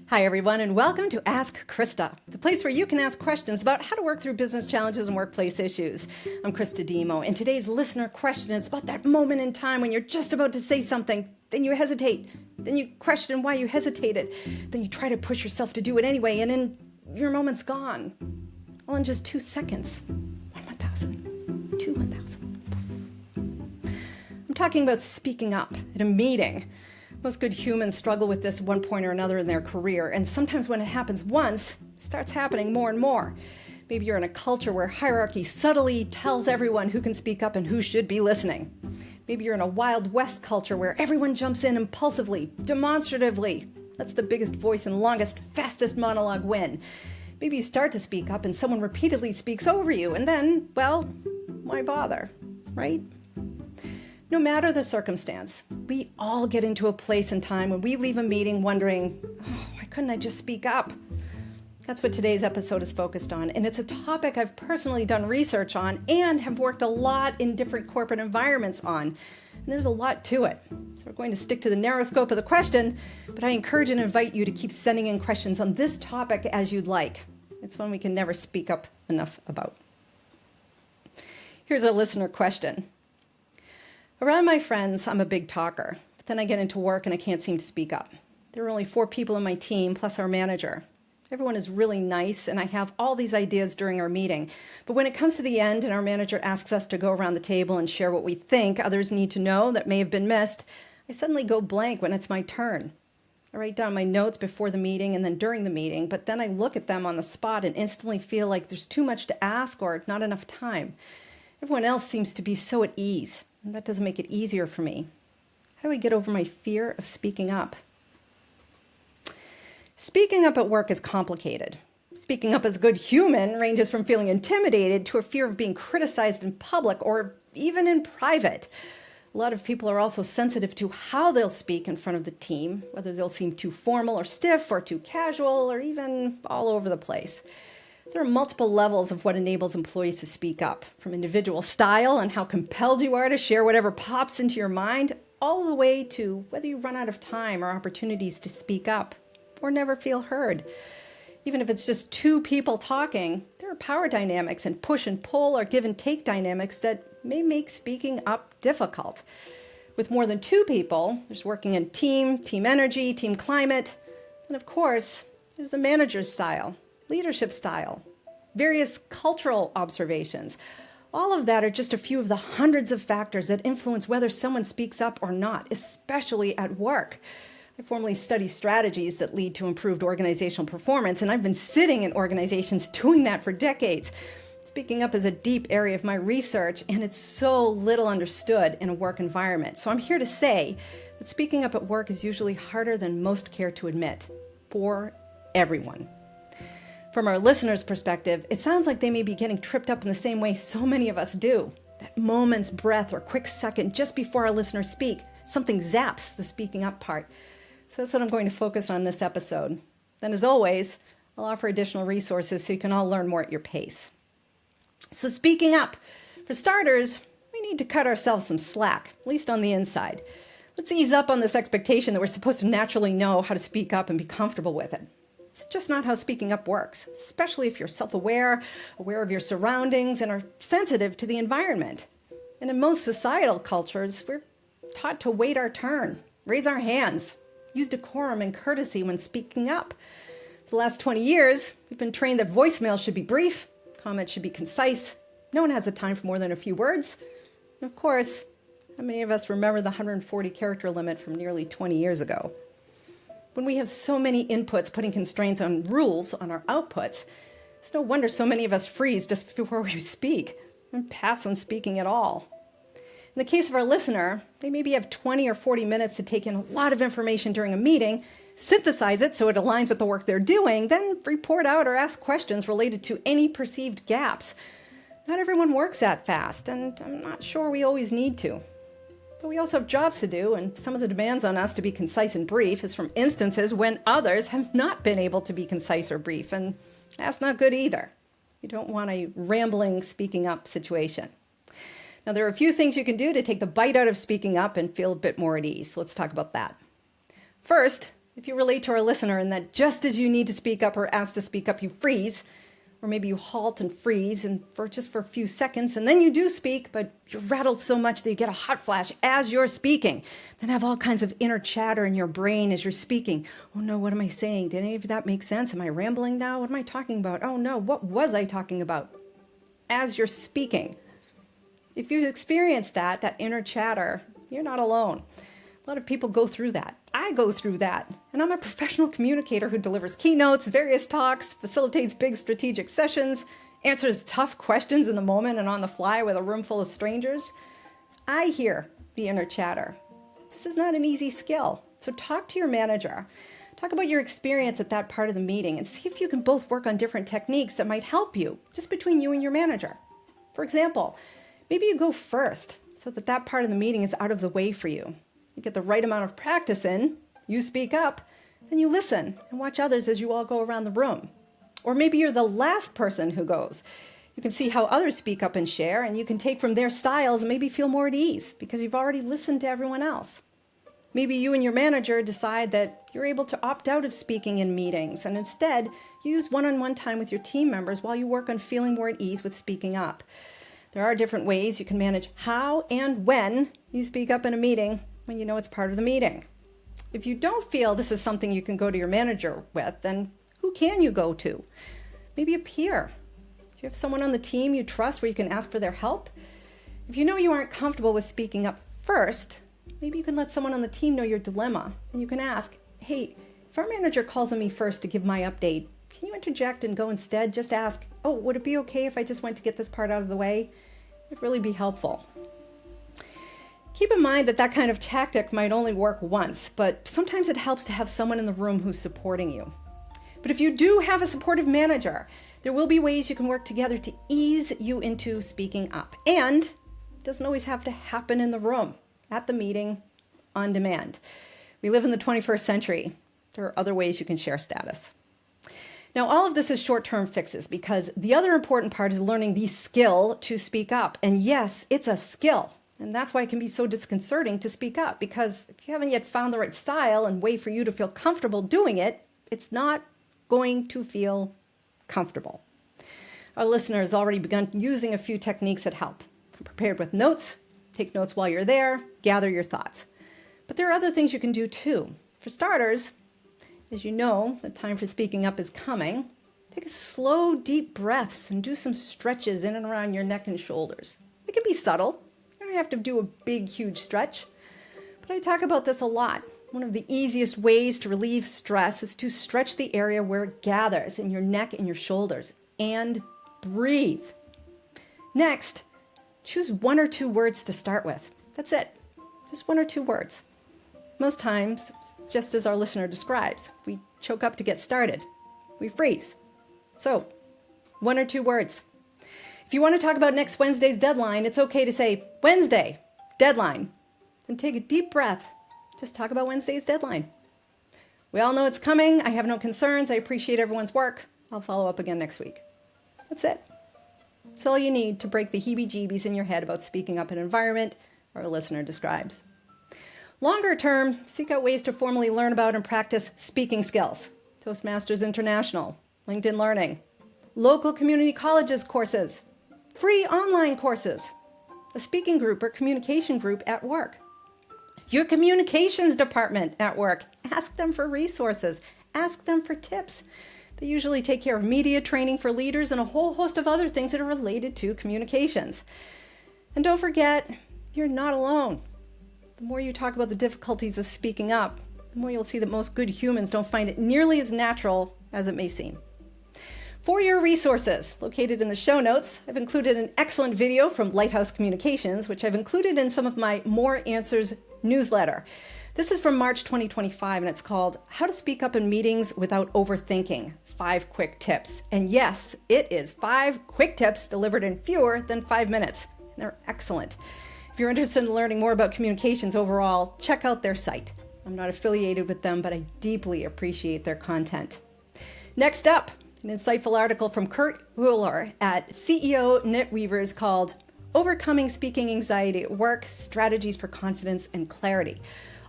Hi, everyone, and welcome to Ask Christa, the place where you can ask questions about how to work through business challenges and workplace issues. I'm Christa Dhimo, and today's listener question is about that moment in time when you're just about to say something, then you hesitate, then you question why you hesitated, then you try to push yourself to do it anyway, and then your moment's gone. All in just 2 seconds. 1,000, 1,000. I'm talking about speaking up at a meeting. Most good humans struggle with this at one point or another in their career, and sometimes when it happens once, it starts happening more and more. Maybe you're in a culture where hierarchy subtly tells everyone who can speak up and who should be listening. Maybe you're in a Wild West culture where everyone jumps in impulsively, demonstratively. Lets the biggest voice and longest, fastest monologue win. Maybe you start to speak up and someone repeatedly speaks over you, and then, well, why bother, right? No matter the circumstance, we all get into a place in time when we leave a meeting wondering, why couldn't I just speak up? That's what today's episode is focused on, and it's a topic I've personally done research on and have worked a lot in different corporate environments on. And there's a lot to it. So we're going to stick to the narrow scope of the question, but I encourage and invite you to keep sending in questions on this topic as you'd like. It's one we can never speak up enough about. Here's a listener question. Around my friends, I'm a big talker, but then I get into work and I can't seem to speak up. There are only 4 people in my team, plus our manager. Everyone is really nice, and I have all these ideas during our meeting. But when it comes to the end and our manager asks us to go around the table and share what we think others need to know that may have been missed, I suddenly go blank when it's my turn. I write down my notes before the meeting and then during the meeting, but then I look at them on the spot and instantly feel like there's too much to ask or not enough time. Everyone else seems to be so at ease. And that doesn't make it easier for me. How do I get over my fear of speaking up? Speaking up at work is complicated. Speaking up as a good human ranges from feeling intimidated to a fear of being criticized in public or even in private. A lot of people are also sensitive to how they'll speak in front of the team, whether they'll seem too formal or stiff or too casual or even all over the place. There are multiple levels of what enables employees to speak up, from individual style and how compelled you are to share whatever pops into your mind, all the way to whether you run out of time or opportunities to speak up or never feel heard. Even if it's just 2 people talking, there are power dynamics and push and pull or give and take dynamics that may make speaking up difficult. With more than 2 people, there's working in team energy, team climate, and of course, there's the manager's style. Leadership style, various cultural observations. All of that are just a few of the hundreds of factors that influence whether someone speaks up or not, especially at work. I formally study strategies that lead to improved organizational performance, and I've been sitting in organizations doing that for decades. Speaking up is a deep area of my research, and it's so little understood in a work environment. So I'm here to say that speaking up at work is usually harder than most care to admit, for everyone. From our listeners' perspective, it sounds like they may be getting tripped up in the same way so many of us do. That moment's breath or quick second just before our listeners speak, something zaps the speaking up part. So that's what I'm going to focus on this episode. Then, as always, I'll offer additional resources so you can all learn more at your pace. So speaking up, for starters, we need to cut ourselves some slack, at least on the inside. Let's ease up on this expectation that we're supposed to naturally know how to speak up and be comfortable with it. It's just not how speaking up works, especially if you're self-aware, aware of your surroundings, and are sensitive to the environment. And in most societal cultures, we're taught to wait our turn, raise our hands, use decorum and courtesy when speaking up. For the last 20 years, we've been trained that voicemail should be brief, comments should be concise, no one has the time for more than a few words. And of course, how many of us remember the 140 character limit from nearly 20 years ago? When we have so many inputs putting constraints on rules on our outputs, it's no wonder so many of us freeze just before we speak and pass on speaking at all. In the case of our listener, they maybe have 20 or 40 minutes to take in a lot of information during a meeting, synthesize it so it aligns with the work they're doing, then report out or ask questions related to any perceived gaps. Not everyone works that fast, and I'm not sure we always need to. But we also have jobs to do, and some of the demands on us to be concise and brief is from instances when others have not been able to be concise or brief, and that's not good either. You don't want a rambling, speaking up situation. Now, there are a few things you can do to take the bite out of speaking up and feel a bit more at ease. Let's talk about that. First, If you relate to our listener in that just as you need to speak up or ask to speak up, you freeze, or maybe you halt and freeze and for a few seconds, and then you do speak, but you're rattled so much that you get a hot flash as you're speaking, then have all kinds of inner chatter in your brain as you're speaking. Oh no, what am I saying? Did any of that make sense? Am I rambling now? What am I talking about? Oh no, what was I talking about? As you're speaking. If you've experienced that inner chatter, you're not alone. A lot of people go through that. I go through that. And I'm a professional communicator who delivers keynotes, various talks, facilitates big strategic sessions, answers tough questions in the moment and on the fly with a room full of strangers. I hear the inner chatter. This is not an easy skill. So talk to your manager. Talk about your experience at that part of the meeting and see if you can both work on different techniques that might help you, just between you and your manager. For example, maybe you go first so that part of the meeting is out of the way for you. You get the right amount of practice in, you speak up, then you listen and watch others as you all go around the room. Or maybe you're the last person who goes. You can see how others speak up and share, and you can take from their styles and maybe feel more at ease because you've already listened to everyone else. Maybe you and your manager decide that you're able to opt out of speaking in meetings and instead use one-on-one time with your team members while you work on feeling more at ease with speaking up. There are different ways you can manage how and when you speak up in a meeting when you know it's part of the meeting. If you don't feel this is something you can go to your manager with, then who can you go to? Maybe a peer. Do you have someone on the team you trust where you can ask for their help? If you know you aren't comfortable with speaking up first, maybe you can let someone on the team know your dilemma, and you can ask, hey, if our manager calls on me first to give my update, can you interject and go instead? Just ask, oh, would it be okay if I just went to get this part out of the way? It'd really be helpful. Keep in mind that kind of tactic might only work once, but sometimes it helps to have someone in the room who's supporting you. But if you do have a supportive manager, there will be ways you can work together to ease you into speaking up. And it doesn't always have to happen in the room, at the meeting, on demand. We live in the 21st century. There are other ways you can share status. Now, all of this is short-term fixes because the other important part is learning the skill to speak up. And yes, it's a skill. And that's why it can be so disconcerting to speak up, because if you haven't yet found the right style and way for you to feel comfortable doing it, it's not going to feel comfortable. Our listener has already begun using a few techniques that help. Come prepared with notes, take notes while you're there, gather your thoughts. But there are other things you can do too. For starters, as you know, the time for speaking up is coming. Take a slow, deep breaths and do some stretches in and around your neck and shoulders. It can be subtle. You don't have to do a big, huge stretch. But I talk about this a lot. One of the easiest ways to relieve stress is to stretch the area where it gathers in your neck and your shoulders and breathe. Next, choose 1 or 2 words to start with. That's it. Just 1 or 2 words. Most times, just as our listener describes, we choke up to get started. We freeze. So, 1 or 2 words. If you want to talk about next Wednesday's deadline, it's okay to say, Wednesday, deadline. Then take a deep breath. Just talk about Wednesday's deadline. We all know it's coming. I have no concerns. I appreciate everyone's work. I'll follow up again next week. That's it. That's all you need to break the heebie-jeebies in your head about speaking up in an environment our listener describes. Longer term, seek out ways to formally learn about and practice speaking skills. Toastmasters International, LinkedIn Learning, local community colleges courses, free online courses, a speaking group or communication group at work. Your communications department at work, ask them for resources, ask them for tips. They usually take care of media training for leaders and a whole host of other things that are related to communications. And don't forget, you're not alone. The more you talk about the difficulties of speaking up, the more you'll see that most good humans don't find it nearly as natural as it may seem. For your resources, located in the show notes, I've included an excellent video from Lighthouse Communications, which I've included in some of my More Answers newsletter. This is from March 2025, and it's called How to Speak Up in Meetings Without Overthinking, 5 Quick Tips. And yes, it is 5 quick tips delivered in fewer than 5 minutes. And they're excellent. If you're interested in learning more about communications overall, check out their site. I'm not affiliated with them, but I deeply appreciate their content. Next up, an insightful article from Kurt Wheeler at CEO Knitweavers called Overcoming Speaking Anxiety at Work, Strategies for Confidence and Clarity.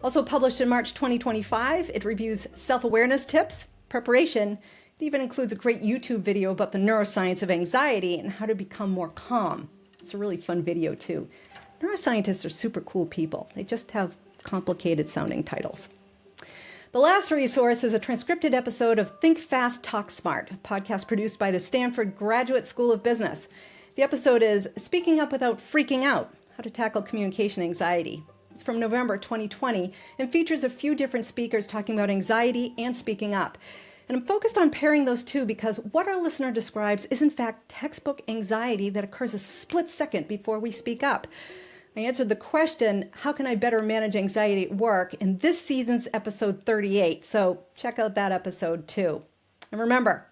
Also published in March 2025, it reviews self-awareness tips, preparation. It even includes a great YouTube video about the neuroscience of anxiety and how to become more calm. It's a really fun video too. Neuroscientists are super cool people. They just have complicated sounding titles. The last resource is a transcripted episode of Think Fast, Talk Smart, a podcast produced by the Stanford Graduate School of Business. The episode is Speaking Up Without Freaking Out, How to Tackle Communication Anxiety. It's from November 2020 and features a few different speakers talking about anxiety and speaking up. And I'm focused on pairing those two because what our listener describes is in fact textbook anxiety that occurs a split second before we speak up. I answered the question, how can I better manage anxiety at work, in this season's episode 38, so check out that episode too. And remember,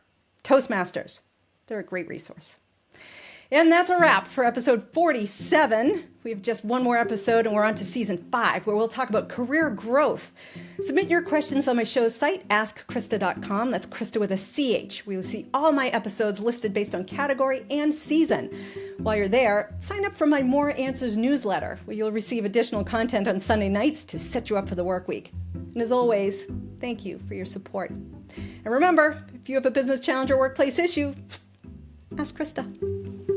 Toastmasters, they're a great resource. And that's a wrap for episode 47. We have just one more episode and we're on to season 5, where we'll talk about career growth. Submit your questions on my show's site, askchrista.com. That's Christa with a CH. We will see all my episodes listed based on category and season. While you're there, sign up for my More Answers newsletter, where you'll receive additional content on Sunday nights to set you up for the work week. And as always, thank you for your support. And remember, if you have a business challenge or workplace issue, ask Christa.